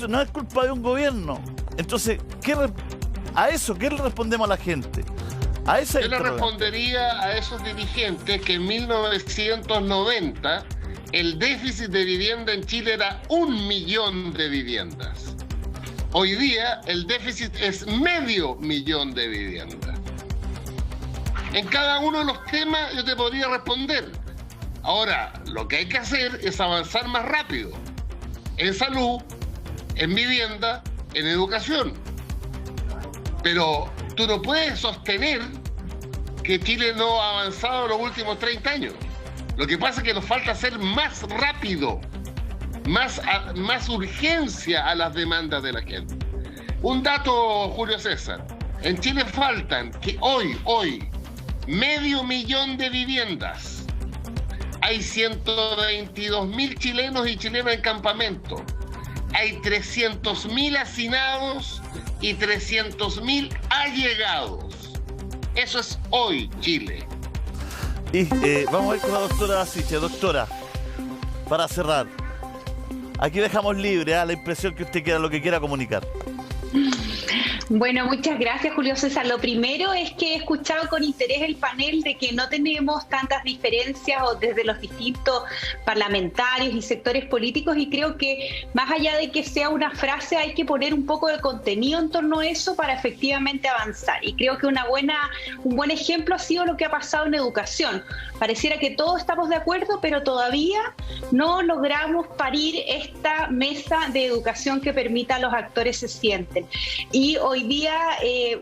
no es culpa de un gobierno. Entonces, ¿qué le respondemos a la gente? Yo le respondería a esos dirigentes que en 1990 el déficit de vivienda en Chile era 1 millón de viviendas. Hoy día el déficit es 500.000 de viviendas. En cada uno de los temas yo te podría responder. Ahora, lo que hay que hacer es avanzar más rápido. En salud, en vivienda, en educación. Pero tú no puedes sostener que Chile no ha avanzado en los últimos 30 años. Lo que pasa es que nos falta ser más rápido. Más urgencia a las demandas de la gente. Un dato, Julio César. En Chile faltan que hoy, 500.000 de viviendas. Hay 122.000 chilenos y chilenas en campamento. Hay 300.000 hacinados y 300.000 allegados. Eso es hoy Chile. Y vamos a ir con la doctora Asiche. Doctora, para cerrar, aquí dejamos libre la impresión que usted quiera, lo que quiera comunicar. Bueno, muchas gracias, Julio César. Lo primero es que he escuchado con interés el panel de que no tenemos tantas diferencias o desde los distintos parlamentarios y sectores políticos, y creo que más allá de que sea una frase hay que poner un poco de contenido en torno a eso para efectivamente avanzar. Y creo que un buen ejemplo ha sido lo que ha pasado en educación. Pareciera que todos estamos de acuerdo, pero todavía no logramos parir esta mesa de educación que permita a los actores se sienten. Y hoy día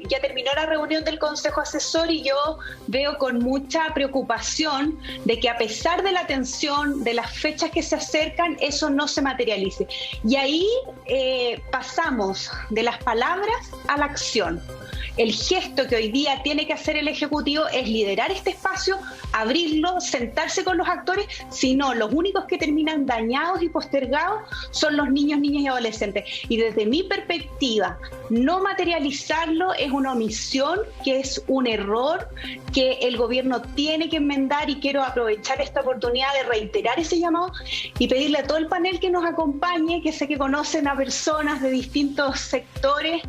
ya terminó la reunión del Consejo Asesor y yo veo con mucha preocupación de que a pesar de la tensión, de las fechas que se acercan, eso no se materialice. Y ahí pasamos de las palabras a la acción. El gesto que hoy día tiene que hacer el Ejecutivo es liderar este espacio, abrirlo, sentarse con los actores, si no, los únicos que terminan dañados y postergados son los niños, niñas y adolescentes. Y desde mi perspectiva, no materializarlo es una omisión, que es un error que el gobierno tiene que enmendar, y quiero aprovechar esta oportunidad de reiterar ese llamado y pedirle a todo el panel que nos acompañe, que sé que conocen a personas de distintos sectores,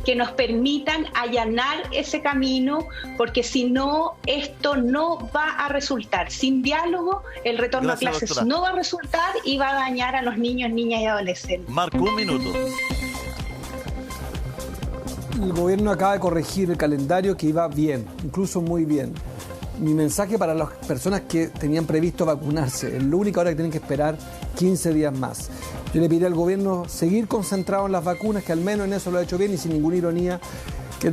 que nos permitan allanar ese camino, porque si no, esto no va a resultar. Sin diálogo, el retorno a clases, doctora, no va a resultar y va a dañar a los niños, niñas y adolescentes. Marco, un minuto. El gobierno acaba de corregir el calendario que iba bien, incluso muy bien. Mi mensaje para las personas que tenían previsto vacunarse, es lo único ahora que tienen que esperar 15 días más. Yo le pediría al gobierno seguir concentrado en las vacunas, que al menos en eso lo ha hecho bien y sin ninguna ironía, que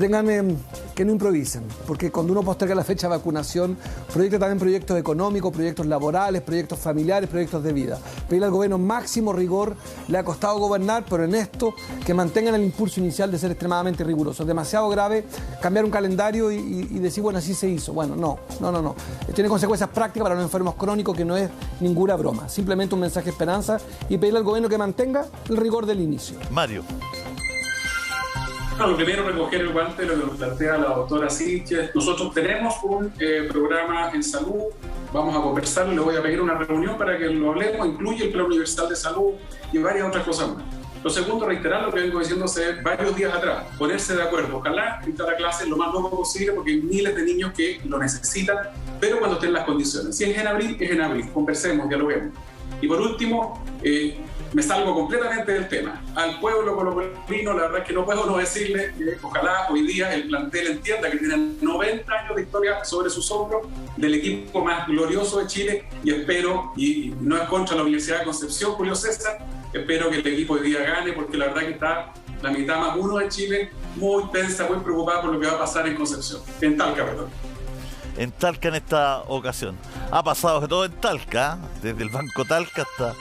no improvisen, porque cuando uno posterga la fecha de vacunación, proyecta también proyectos económicos, proyectos laborales, proyectos familiares, proyectos de vida. Pedirle al gobierno máximo rigor, le ha costado gobernar, pero en esto que mantengan el impulso inicial de ser extremadamente riguroso. Es demasiado grave cambiar un calendario y decir, bueno, así se hizo. Bueno, no. Tiene consecuencias prácticas para los enfermos crónicos, que no es ninguna broma. Simplemente un mensaje de esperanza y pedirle al gobierno que mantenga el rigor del inicio. Mario. Lo primero, recoger el guante de lo que nos plantea la doctora Siches. Nosotros tenemos un programa en salud, vamos a conversar, le voy a pedir una reunión para que lo hablemos, incluye el Plan Universal de Salud y varias otras cosas más. Lo segundo, reiterar lo que vengo diciendo hace varios días atrás, ponerse de acuerdo. Ojalá entrar a clase lo más luego posible, porque hay miles de niños que lo necesitan, pero cuando estén las condiciones. Si es en abril, es en abril. Conversemos, dialoguemos. Y por último, me salgo completamente del tema. Al pueblo colocolino, la verdad es que no puedo no decirle que ojalá hoy día el plantel entienda que tienen 90 años de historia sobre sus hombros, del equipo más glorioso de Chile, y espero, y no es contra la Universidad de Concepción, Julio César, espero que el equipo hoy día gane, porque la verdad que está la mitad más uno de Chile muy tensa, muy preocupada por lo que va a pasar en Concepción, en Talca, perdón. En Talca en esta ocasión. Ha pasado de todo en Talca, desde el Banco Talca hasta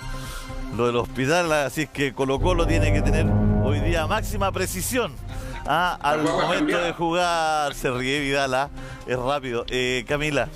lo del hospital, así es que Colo-Colo tiene que tener hoy día máxima precisión al momento de jugar. Se ríe Vidal, es rápido. Camila,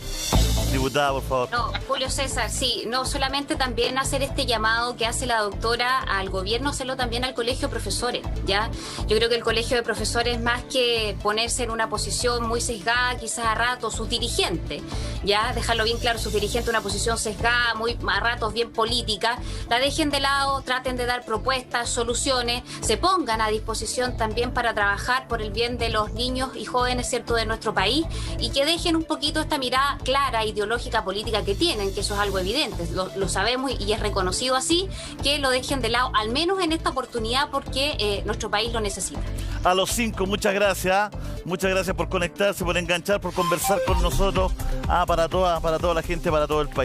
diputada, por favor. No, Julio César, sí, no solamente también hacer este llamado que hace la doctora al gobierno, hacerlo también al colegio de profesores, ¿ya? Yo creo que el colegio de profesores, más que ponerse en una posición muy sesgada, quizás a ratos, sus dirigentes, ¿ya? Dejarlo bien claro, sus dirigentes, una posición sesgada, muy a ratos bien política, la dejen de lado, traten de dar propuestas, soluciones, se pongan a disposición también para trabajar por el bien de los niños y jóvenes, ¿cierto?, de nuestro país, y que dejen un poquito esta mirada clara, ideológica, política que tienen, que eso es algo evidente, lo sabemos y es reconocido así, que lo dejen de lado, al menos en esta oportunidad, porque nuestro país lo necesita. A los 5, muchas gracias por conectarse, por enganchar, por conversar con nosotros, para toda la gente, para todo el país.